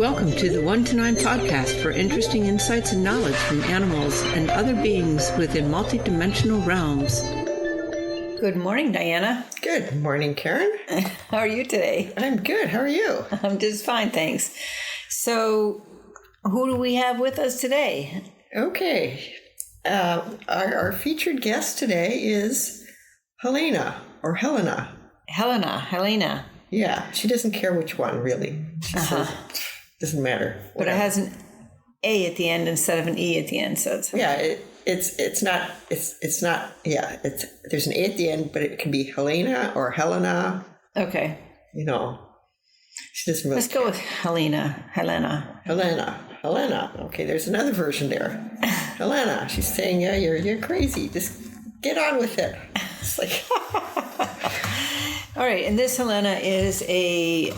Welcome to the 1 to 9 podcast for interesting insights and knowledge from animals and other beings within multidimensional realms. Good morning, Diana. Good morning, Karin. How are you today? I'm good. How are you? I'm just fine, thanks. So, who do we have with us today? Okay. Our featured guest today is Helena, or Helena. Helena. Yeah, she doesn't care which one, really. She says, doesn't matter. Whatever. But it has an A at the end instead of an E at the end, so it's... Yeah, it's not, there's an A at the end, but it can be Helena or Helena. Okay. You know, she doesn't really Let's go with Helena. Okay, there's another version there. Helena, she's saying, yeah, you're crazy. Just get on with it. It's like... All right, and this Helena is a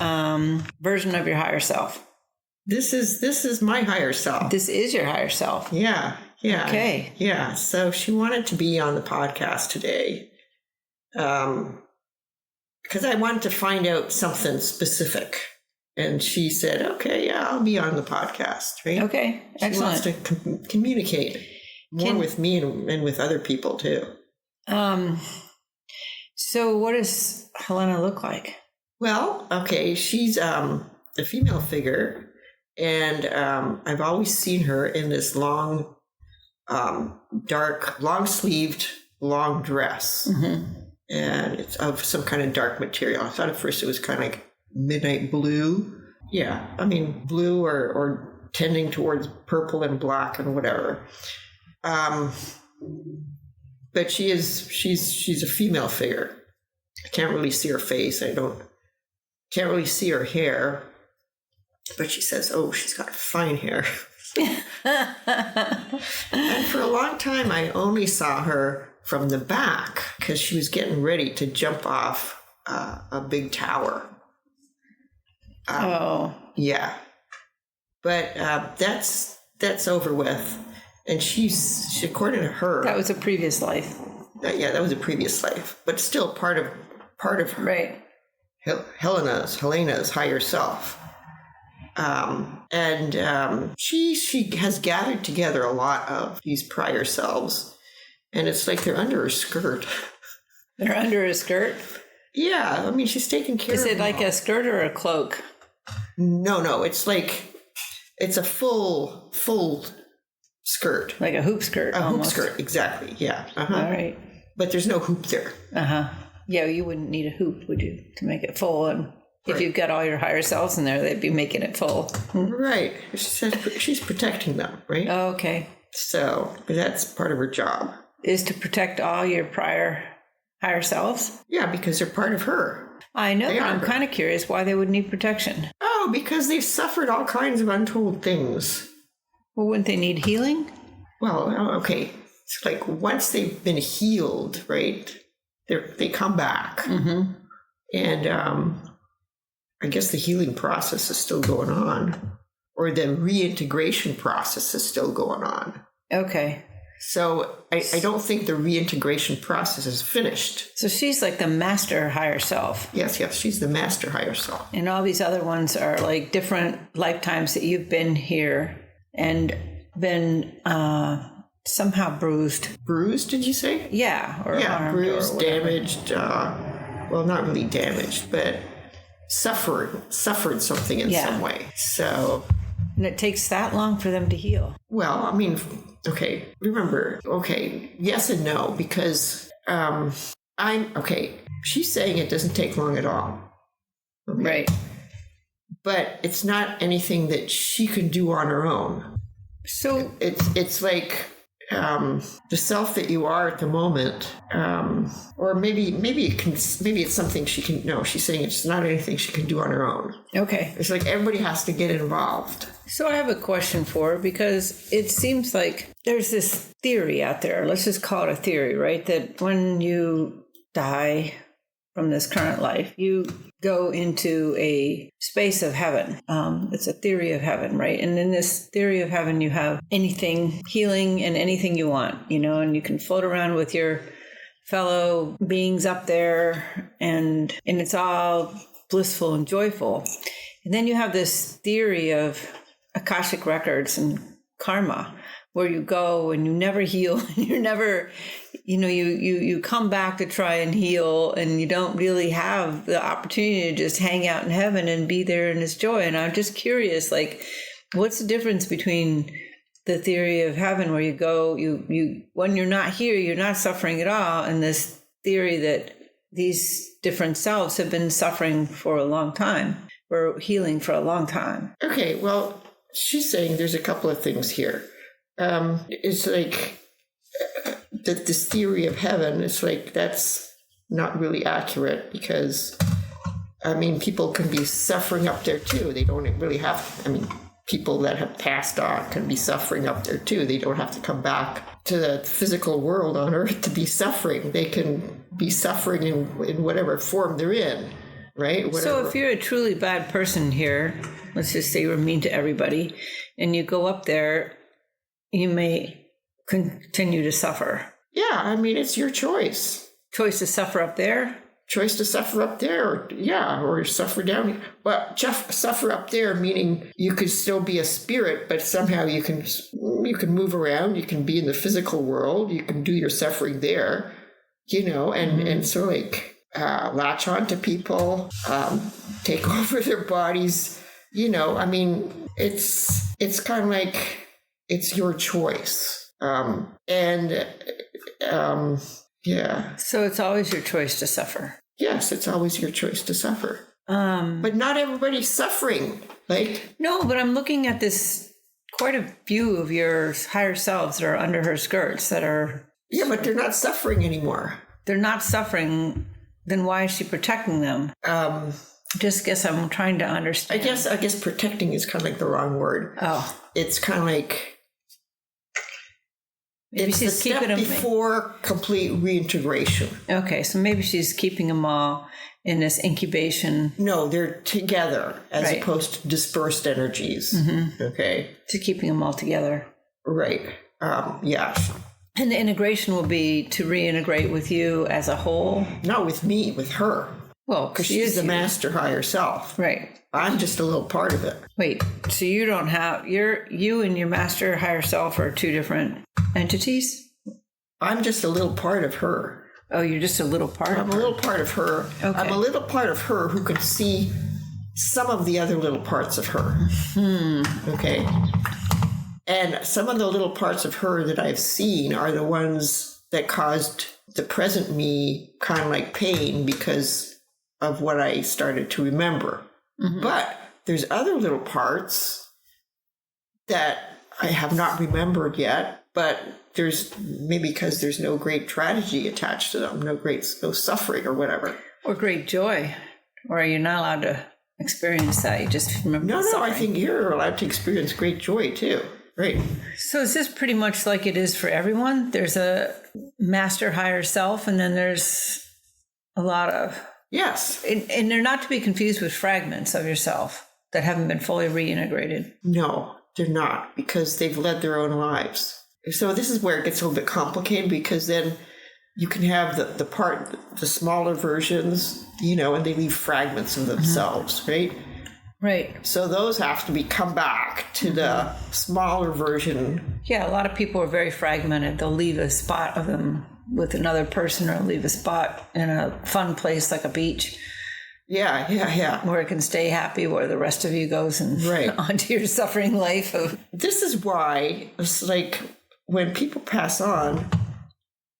version of your higher self. This is my higher self. This is your higher self. Yeah. Okay. Yeah. So she wanted to be on the podcast today, because I wanted to find out something specific, and she said, "Okay, yeah, I'll be on the podcast." Right? Okay. Excellent. She wants to communicate more with me and with other people too. So what does Helena look like? Well, okay, she's a female figure, and I've always seen her in this long, dark, long-sleeved, long dress, and it's of some kind of dark material. I thought at first it was kind of like midnight blue. Yeah, I mean blue or tending towards purple and black and whatever. But she's a female figure. I can't really see her face. Can't really see her hair. But she says, oh, she's got fine hair. And for a long time, I only saw her from the back because she was getting ready to jump off a big tower. Yeah. But that's over with. And she, according to her, that was a previous life. That was a previous life, but still part of her. Right. Helena's higher self. She has gathered together a lot of these prior selves, and it's like they're under her skirt. They're under her skirt? Yeah, I mean, she's taking care of them. Is it like a skirt or a cloak? No, it's like, it's a full skirt. Like a hoop skirt. Hoop skirt, exactly, yeah. All right. But there's no hoop there. Yeah, you wouldn't need a hoop, would you, to make it full? And if you've got all your higher selves in there, they'd be making it full. Right. She says she's protecting them, right? Oh, okay. So that's part of her job. Is to protect all your prior higher selves? Yeah, because they're part of her. I know, but I'm kind of curious why they would need protection. Oh, because they've suffered all kinds of untold things. Well, wouldn't they need healing? Well, okay. It's like once they've been healed, right, they come back. And I guess the healing process is still going on, or the reintegration process is still going on. Okay. So I don't think the reintegration process is finished. So she's like the master higher self. Yes, she's the master higher self. And all these other ones are like different lifetimes that you've been here and been somehow bruised. Bruised, did you say? Yeah. Or harmed, bruised, or damaged. Well, not really damaged, but suffered something in some way. So. And it takes that long for them to heal. Well, I mean, okay, remember, yes and no, because she's saying it doesn't take long at all. Okay? Right. But it's not anything that she can do on her own. So it's like the self that you are at the moment, or maybe it's something she can. No, she's saying it's not anything she can do on her own. Okay, it's like everybody has to get involved. So I have a question for her, because it seems like there's this theory out there. Let's just call it a theory, right? That when you die from this current life, you go into a space of heaven. It's a theory of heaven, right? And in this theory of heaven, you have anything, healing and anything you want, and you can float around with your fellow beings up there, and it's all blissful and joyful. And then you have this theory of Akashic records and karma, where you go and you never heal. You're never, you come back to try and heal, and you don't really have the opportunity to just hang out in heaven and be there in this joy. And I'm just curious, like, what's the difference between the theory of heaven, where you go, you when you're not here, you're not suffering at all, and this theory that these different selves have been suffering for a long time, or healing for a long time? Okay, well, she's saying there's a couple of things here. It's like that this theory of heaven, it's like that's not really accurate, because, I mean, people can be suffering up there too. They don't really have, people that have passed on can be suffering up there too. They don't have to come back to the physical world on Earth to be suffering. They can be suffering in whatever form they're in, right? Whatever. So if you're a truly bad person here, let's just say you're mean to everybody, and you go up there, you may continue to suffer. Yeah, it's your choice. Choice to suffer up there? Choice to suffer up there, or suffer down here. Well, suffer up there meaning you could still be a spirit, but somehow you can move around. You can be in the physical world. You can do your suffering there, and so like latch on to people, take over their bodies. It's kind of like it's your choice, Yeah. So it's always your choice to suffer. Yes, it's always your choice to suffer. But not everybody's suffering. No, but I'm looking at this, quite a few of your higher selves that are under her skirts that are... Yeah, but they're not suffering anymore. They're not suffering. Then why is she protecting them? Just guess I'm trying to understand. I guess protecting is kind of like the wrong word. Oh. It's kind of like... Maybe it's she's the step before complete reintegration. Okay, so maybe she's keeping them all in this incubation. No, they're together as opposed to dispersed energies. Mm-hmm. Okay. To keeping them all together. Right. Yeah. And the integration will be to reintegrate with you as a whole? Not with me, with her. Well, because she's the master higher self. Right. I'm just a little part of it. Wait, so you don't have, you and your master higher self are two different entities? I'm just a little part of her. Oh, you're just a little part of her? I'm a little part of her. Okay. I'm a little part of her who can see some of the other little parts of her. Okay. And some of the little parts of her that I've seen are the ones that caused the present me kind of like pain because of what I started to remember. Mm-hmm. But there's other little parts that I have not remembered yet, but there's maybe because there's no great tragedy attached to them, no suffering or whatever. Or great joy. Or are you not allowed to experience that? You just remember the suffering. I think you're allowed to experience great joy too. Right. So is this pretty much like it is for everyone? There's a master higher self, and then there's a lot of... Yes. And they're not to be confused with fragments of yourself that haven't been fully reintegrated. No, they're not, because they've led their own lives. So this is where it gets a little bit complicated, because then you can have the smaller versions, and they leave fragments of themselves, right? Right. So those have to come back to the smaller version. Yeah, a lot of people are very fragmented. They'll leave a spot of them with another person, or leave a spot in a fun place like a beach. Yeah. Where it can stay happy, where the rest of you goes and onto your suffering life. This is why it's like when people pass on,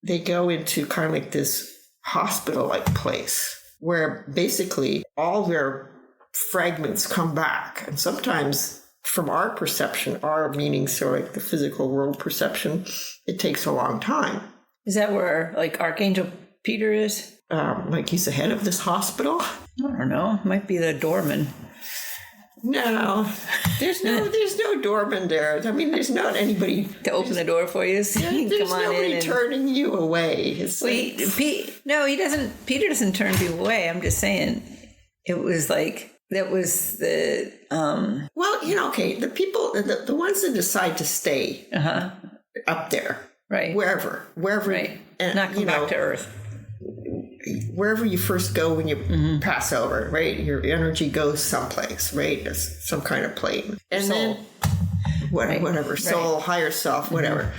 they go into kind of like this hospital-like place where basically all their fragments come back. And sometimes from our perception, our meaning, so like the physical world perception, it takes a long time. Is that where like Archangel Peter is? Like he's the head of this hospital? I don't know. Might be the doorman. No, there's no doorman there. I mean, there's not anybody to open the door for you. So you can there's come on nobody in turning you away. No, he doesn't. Peter doesn't turn people away. I'm just saying, it was like that was the. Well, okay, the people, the ones that decide to stay up there, right, wherever, right, and not come back to Earth. wherever you first go when you pass over, right? Your energy goes someplace, right? It's some kind of plane. And soul. then whatever, soul, higher self, whatever.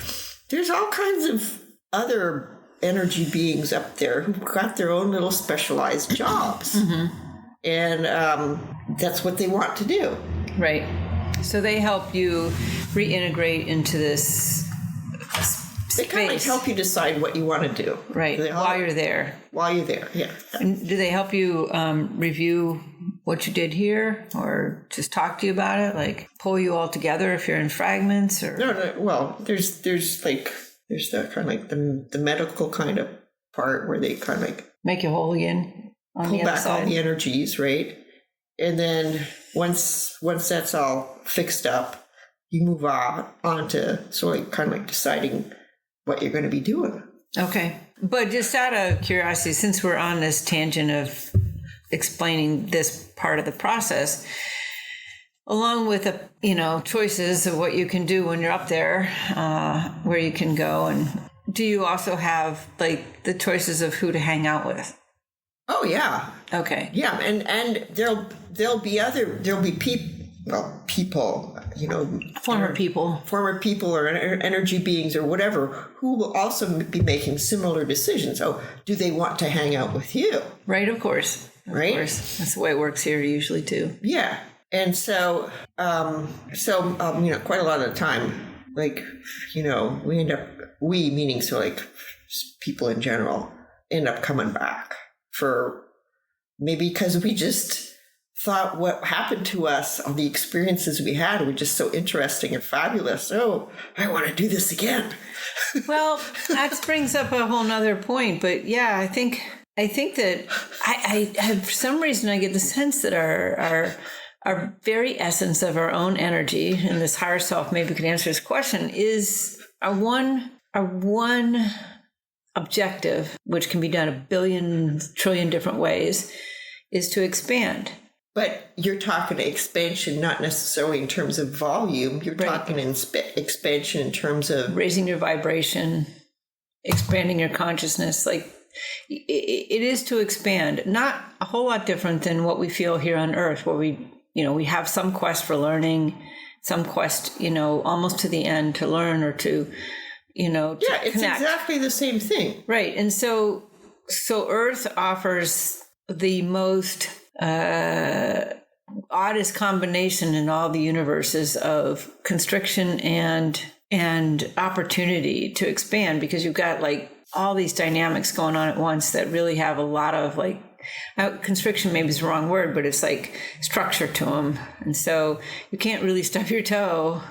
There's all kinds of other energy beings up there who've got their own little specialized jobs. And that's what they want to do. Right. So they help you reintegrate into this They kind of help you decide what you want to do. Right. While you're there. While you're there, yeah. And do they help you review what you did here, or just talk to you about it? Like pull you all together if you're in fragments, or no. Well, there's that kind of like the medical kind of part where they kind of like make you whole again. Pull back all the energies, right? And then once that's all fixed up, you move on to sort of kind of like deciding what you're going to be doing. Okay. But just out of curiosity, since we're on this tangent of explaining this part of the process, along with the choices of what you can do when you're up there, where you can go, and do you also have like the choices of who to hang out with? Oh yeah. Okay. Yeah, and there'll be people, former people or energy beings or whatever who will also be making similar decisions. Oh, do they want to hang out with you? Right, of course. Right? Of course. That's the way it works here usually too. Yeah. And so quite a lot of the time, like, we meaning so like people in general end up coming back for maybe because we just thought what happened to us, all the experiences we had were just so interesting and fabulous. Oh, I want to do this again. Well, that brings up a whole nother point. But yeah, I think that I have, for some reason, I get the sense that our very essence of our own energy, and this higher self maybe could answer this question, is our one objective, which can be done a billion trillion different ways, is to expand. But you're talking expansion, not necessarily in terms of volume. You're talking expansion in terms of raising your vibration, expanding your consciousness. Like it is to expand, not a whole lot different than what we feel here on Earth, where we have some quest for learning, some quest, almost to the end to learn or to, it's connect. Exactly the same thing. Right. And so Earth offers the most oddest combination in all the universes of constriction and opportunity to expand, because you've got like all these dynamics going on at once that really have a lot of like constriction maybe is the wrong word, but it's like structure to them. And so you can't really stub your toe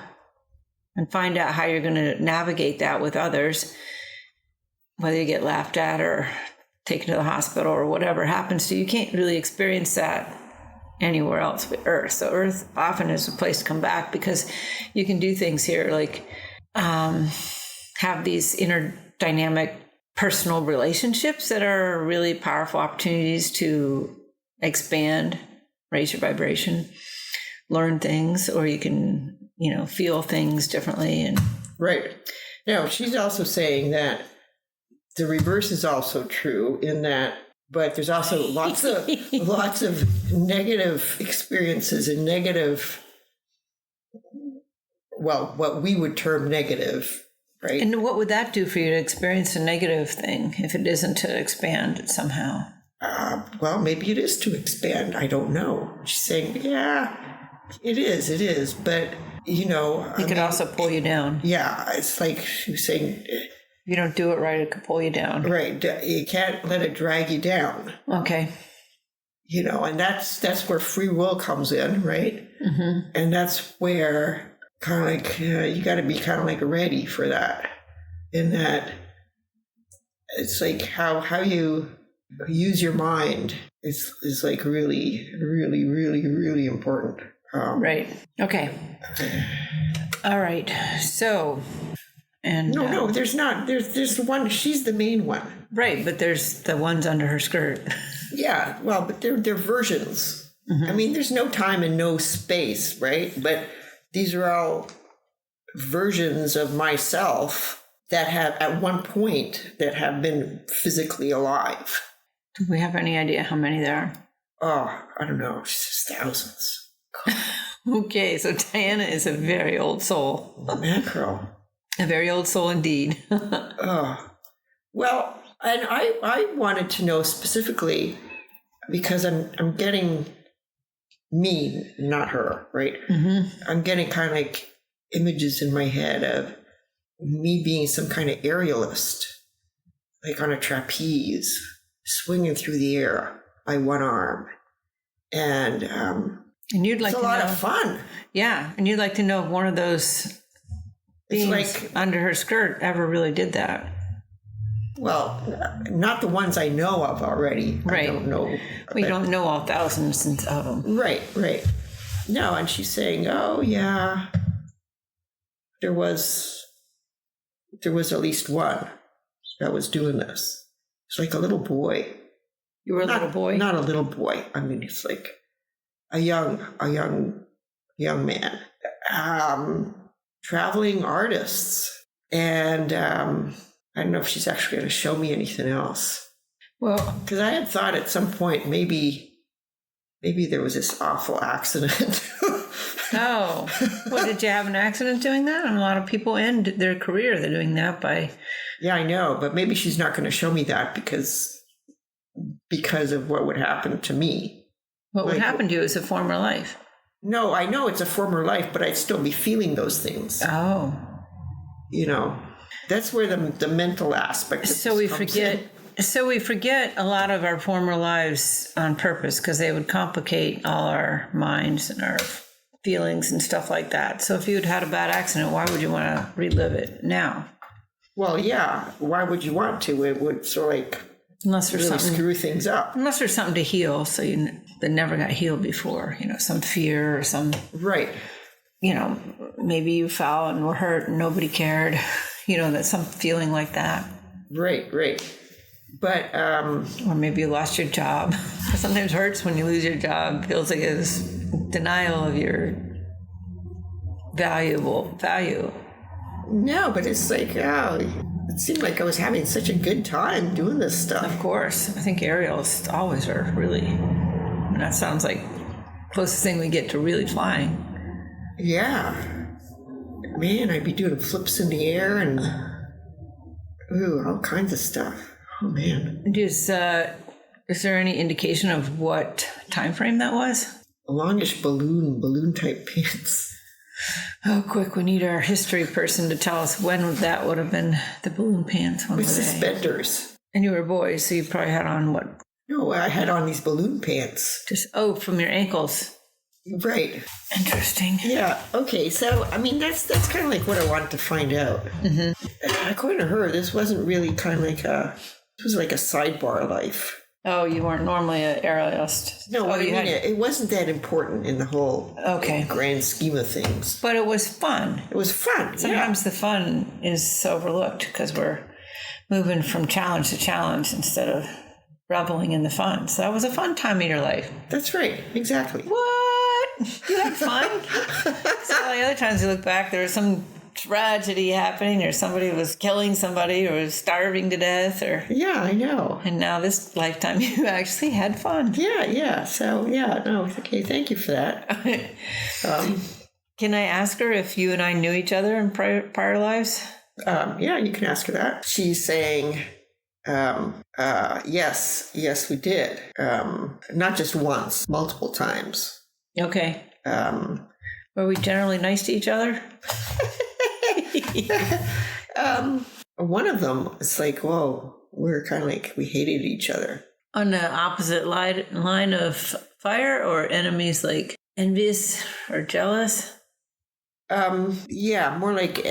and find out how you're going to navigate that with others, whether you get laughed at or taken to the hospital or whatever happens to you. You can't really experience that anywhere else but Earth. So Earth often is a place to come back, because you can do things here like have these interdynamic personal relationships that are really powerful opportunities to expand, raise your vibration, learn things, or you can, feel things differently. And right. Now, she's also saying that the reverse is also true in that, but there's also lots of negative experiences and negative, what we would term negative, right? And what would that do for you to experience a negative thing if it isn't to expand somehow? Well, maybe it is to expand. I don't know. She's saying, yeah, it is. But, it could also pull you down. Yeah, it's like she was saying, if you don't do it right, it could pull you down. Right. You can't let it drag you down. Okay. And that's where free will comes in, right? Mm-hmm. And that's where kind of like you got to be kind of like ready for that. In that it's like how you use your mind is like really, really, really, really important. Right. Okay. All right. So. And no, there's not. There's the one. She's the main one. Right, but there's the ones under her skirt. Yeah, well, but they're versions. Mm-hmm. I mean, there's no time and no space, right? But these are all versions of myself that have, at one point, that have been physically alive. Do we have any idea how many there are? Oh, I don't know. She says thousands. Okay, so Diana is a very old soul. Mackerel. A very old soul indeed. Oh. Well, and I wanted to know specifically because I'm getting me, not her, right? Mm-hmm. I'm getting kind of like images in my head of me being some kind of aerialist, like on a trapeze, swinging through the air by one arm. And you'd like it's a to lot know, of fun. Yeah, and you'd like to know if one of those beings like, under her skirt ever really did that. Well, not the ones I know of already. Right. I don't know. We don't know all thousands of them. Right. No, and she's saying, oh, yeah, there was at least one that was doing this. It's like a little boy. You were a little boy? Not a little boy. I mean, it's like a young man. Traveling artists. And I don't know if she's actually going to show me anything else. Well, because I had thought at some point maybe there was this awful accident. Oh, well, did you have an accident doing that? And a lot of people end their career, they're doing that by... Yeah, I know, but maybe she's not going to show me that because of what would happen to me. What would happen to you is a former life. No, I know it's a former life, but I'd still be feeling those things. Oh. You know, that's where the mental aspect. So we forget a lot of our former lives on purpose because they would complicate all our minds and our feelings and stuff like that. So if you had a bad accident, why would you want to relive it now? Well, yeah. Why would you want to? It would sort of like unless there's really something, screw things up. Unless there's something to heal, so that never got healed before. You know, some fear or some. Right. You know, maybe you fell and were hurt and nobody cared. You know, that's some feeling like that. Right. But or maybe you lost your job. It sometimes hurts when you lose your job. It feels like it's denial of your value. No, but it's like, it seemed like I was having such a good time doing this stuff. Of course. I think aerialists always are really. And that sounds like closest thing we get to really flying. Yeah. Man, I'd be doing flips in the air and all kinds of stuff. Oh, man. Is there any indication of what time frame that was? A longish balloon type pants. Oh, quick, we need our history person to tell us when that would have been the balloon pants. With suspenders. And you were boys, so you probably had on what? No, I had on these balloon pants. From your ankles. Right. Interesting. Yeah. Okay. So, I mean, that's kind of like what I wanted to find out. Mm-hmm. According to her, this wasn't really kind of like it was like a sidebar life. Oh, you weren't normally an aerialist. No, it wasn't that important in the whole grand scheme of things. But it was fun. It was fun. Sometimes the fun is overlooked because we're moving from challenge to challenge instead of reveling in the fun. So that was a fun time in your life. That's right. Exactly. What? You had fun? So all the other times you look back, there was some tragedy happening or somebody was killing somebody or was starving to death or... Yeah, I know. And now this lifetime you actually had fun. Yeah. So, okay, thank you for that. Can I ask her if you and I knew each other in prior lives? Yeah, you can ask her that. She's saying... yes, we did. Not just once, multiple times. Okay. Were we generally nice to each other? One of them, it's like, whoa, we're kind of like, we hated each other. On the opposite line of fire, or enemies like envious or jealous? Yeah, more like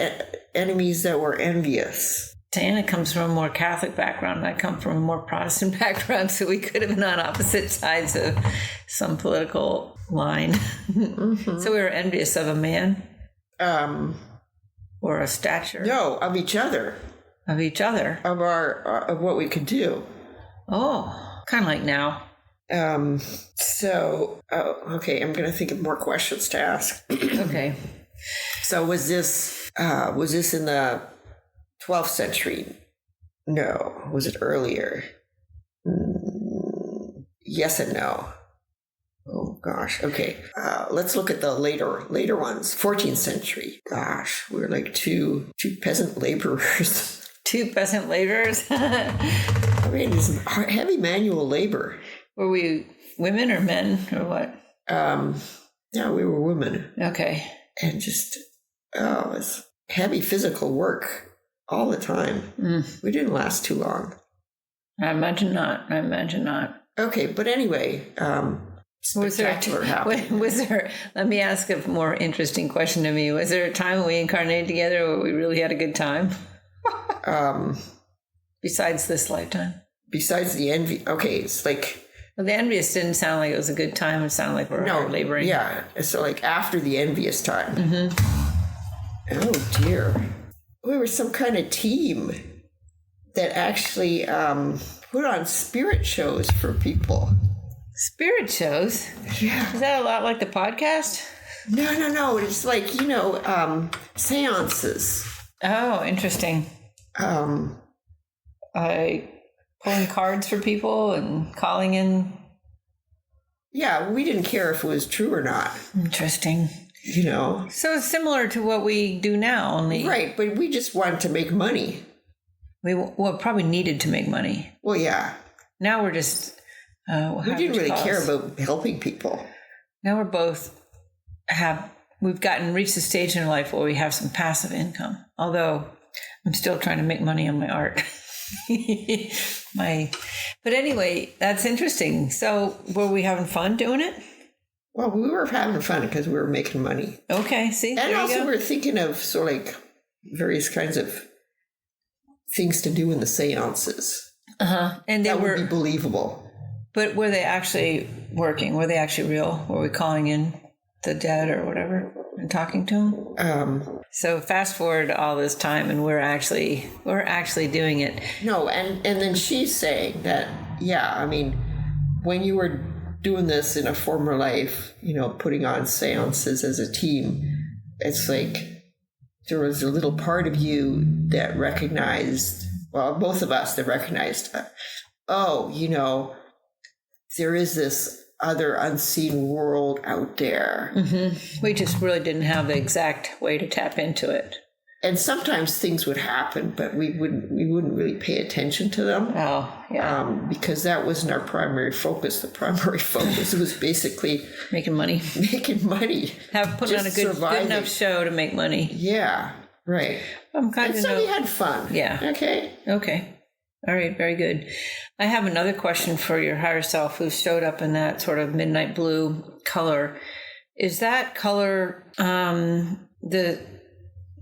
enemies that were envious. Diana comes from a more Catholic background. I come from a more Protestant background, so we could have been on opposite sides of some political line. Mm-hmm. So we were envious of a man? Or a stature? No, of each other. Of each other? Of of what we could do. Oh, kind of like now. Okay, I'm going to think of more questions to ask. Okay. So was this in the 12th century? No. Was it earlier? yes and no. Oh gosh. Okay. Let's look at the later ones. 14th century. Gosh, we're like two peasant laborers. Two peasant laborers. I mean, it's heavy manual labor. Were we women or men or what? Yeah, we were women. Okay. And just it's heavy physical work all the time. We didn't last too long. I imagine not. Okay, but anyway, spectacular happened. Was there, let me ask a more interesting question to me. Was there a time when we incarnated together where we really had a good time? Besides this lifetime? Besides the envy. Okay, it's like... Well, the envious didn't sound like it was a good time. It sounded like we're hard laboring. Yeah, so like after the envious time. Mm-hmm. Oh, dear. We were some kind of team that actually put on spirit shows for people. Spirit shows? Yeah. Is that a lot like the podcast? No. It's like, seances. Oh, interesting. Pulling cards for people and calling in. Yeah, we didn't care if it was true or not. Interesting. So it's similar to what we do now, only... Right, but we just wanted to make money. We probably needed to make money. Well, yeah. Now we're just... we didn't really care about helping people. Now we've reached a stage in our life where we have some passive income. Although I'm still trying to make money on my art. But anyway, that's interesting. So were we having fun doing it? Well, we were having fun because we were making money. Okay, see? And also we were thinking of sort of like various kinds of things to do in the seances. And that would be believable. But were they actually working? Were they actually real? Were we calling in the dead or whatever and talking to them? So fast forward all this time and we're actually doing it. No, and then she's saying that, when you were doing this in a former life, putting on seances as a team, it's like there was a little part of you that recognized, well, both of us that recognized, there is this other unseen world out there. Mm-hmm. We just really didn't have the exact way to tap into it. And sometimes things would happen, but we wouldn't really pay attention to them. Oh, yeah. Because that wasn't our primary focus. The primary focus was basically making money. Putting on a good enough show to make money. Yeah, right. We had fun. Yeah. Okay. All right, very good. I have another question for your higher self who showed up in that sort of midnight blue color. Is that color the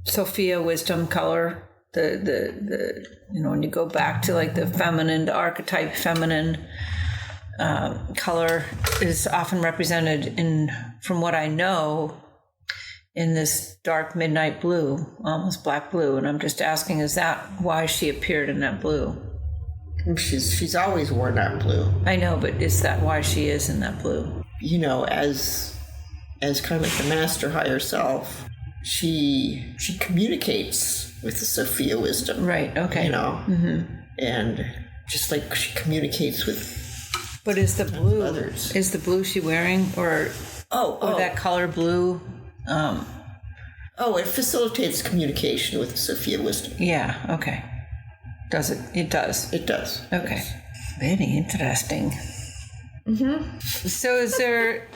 Sophia wisdom color? The when you go back to like the feminine, the archetype feminine color is often represented from what I know, in this dark midnight blue, almost black blue. And I'm just asking, is that why she appeared in that blue? She's always worn that blue. I know, but is that why she is in that blue? As kind of like the master higher self, she communicates with the Sophia wisdom. Right, okay. Mm-hmm. And just like she communicates with But is the blue others. Is the blue she wearing or that color blue? It facilitates communication with the Sophia wisdom. Yeah, okay. Does it? It does. It does. Okay. Very interesting. Mm-hmm. So is there,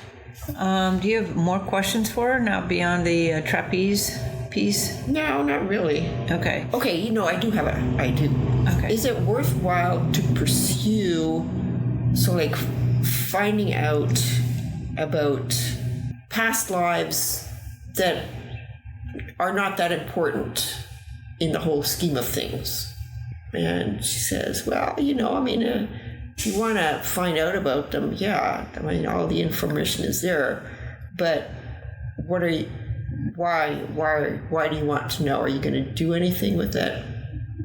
do you have more questions for her now beyond the trapeze piece? No, not really. Okay. Okay, I do have I do. Okay. Is it worthwhile to pursue, finding out about past lives that are not that important in the whole scheme of things? And she says, well, if you want to find out about them, all the information is there. But why do you want to know? Are you going to do anything with that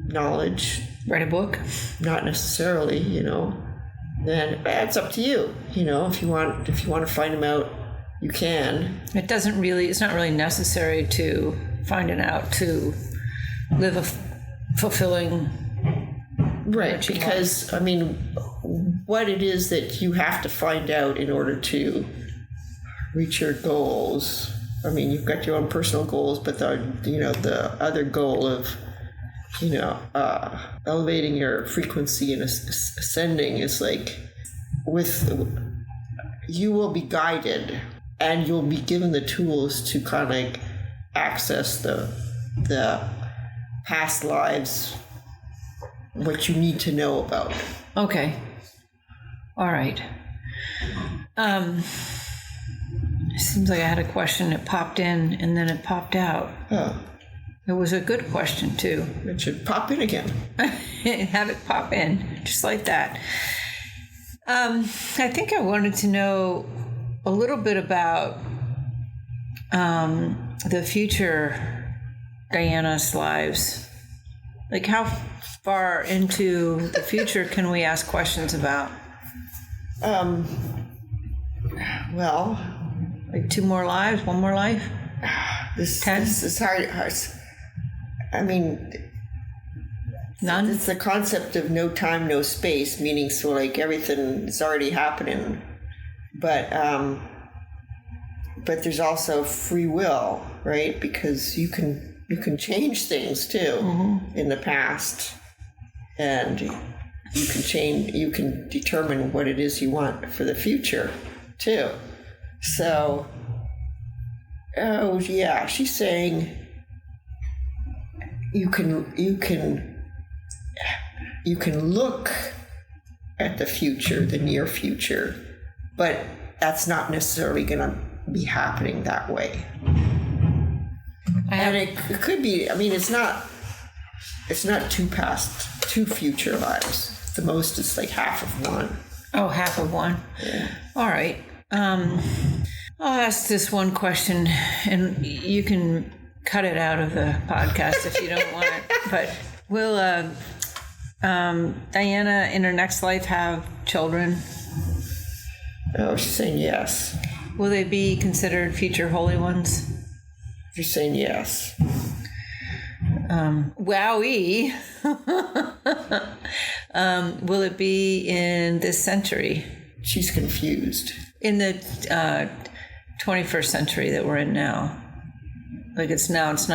knowledge? Write a book? Not necessarily, Then it's up to you. If you want to find them out, you can. It's not really necessary to find it out to live a fulfilling... Right, because, what it is that you have to find out in order to reach your goals. I mean, you've got your own personal goals, but the other goal of elevating your frequency and ascending is like you will be guided and you'll be given the tools to kind of access the past lives, what you need to know about. Okay. All right. It seems like I had a question that popped in and then it popped out. Oh. It was a good question, too. It should pop in again. Have it pop in, just like that. I think I wanted to know a little bit about the future Diana's lives. Like, how far into the future can we ask questions about? Well, like 2 more lives, 1 more life? 10? This is hard. I mean, none. It's the concept of no time, no space, meaning so like everything is already happening, but there's also free will, right? Because you can change things too in the past, and you can determine what it is you want for the future too. So, oh yeah, she's saying you can look at the future, the near future, but that's not necessarily going to be happening that way. And it could be. I mean, it's not 2 future lives. The most is like half of one. Oh, half of one. Yeah. All right. I'll ask this one question, and you can cut it out of the podcast if you don't want it. But will Diana in her next life have children? Oh, she's saying yes. Will they be considered future holy ones? She's saying yes. Wowee. Will it be in this century? She's confused. In the 21st century that we're in now. Like it's not,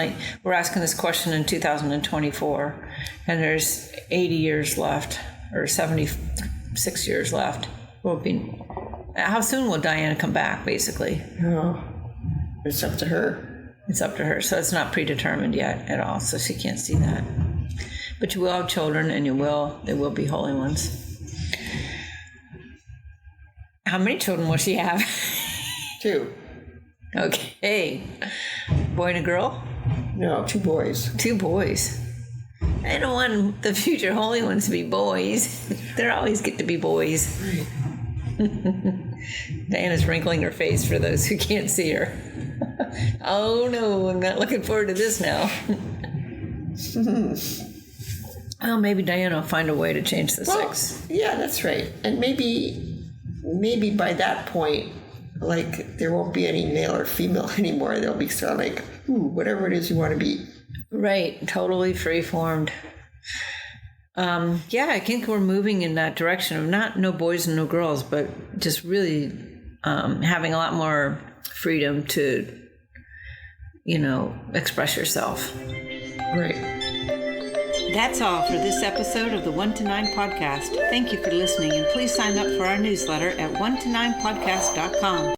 we're asking this question in 2024, and there's 80 years left, or 76 years left. How soon will Diana come back, basically? Oh, it's up to her. It's up to her. So it's not predetermined yet at all, so she can't see that. But you will have children, and they will be holy ones. How many children will she have? 2. Okay. Boy and a girl? No, 2 boys. 2 boys. I don't want the future holy ones to be boys. They always get to be boys. Diana's wrinkling her face for those who can't see her. Oh no, I'm not looking forward to this now. Well, maybe Diana will find a way to change the sex. Yeah, that's right. And maybe by that point, like, there won't be any male or female anymore. They'll be sort of like, whatever it is you want to be. Right, totally free-formed. Yeah, I think we're moving in that direction of no boys and no girls, but just really having a lot more freedom to, express yourself. Right. That's all for this episode of the 1 to 9 podcast. Thank you for listening, and please sign up for our newsletter at 1to9podcast.com.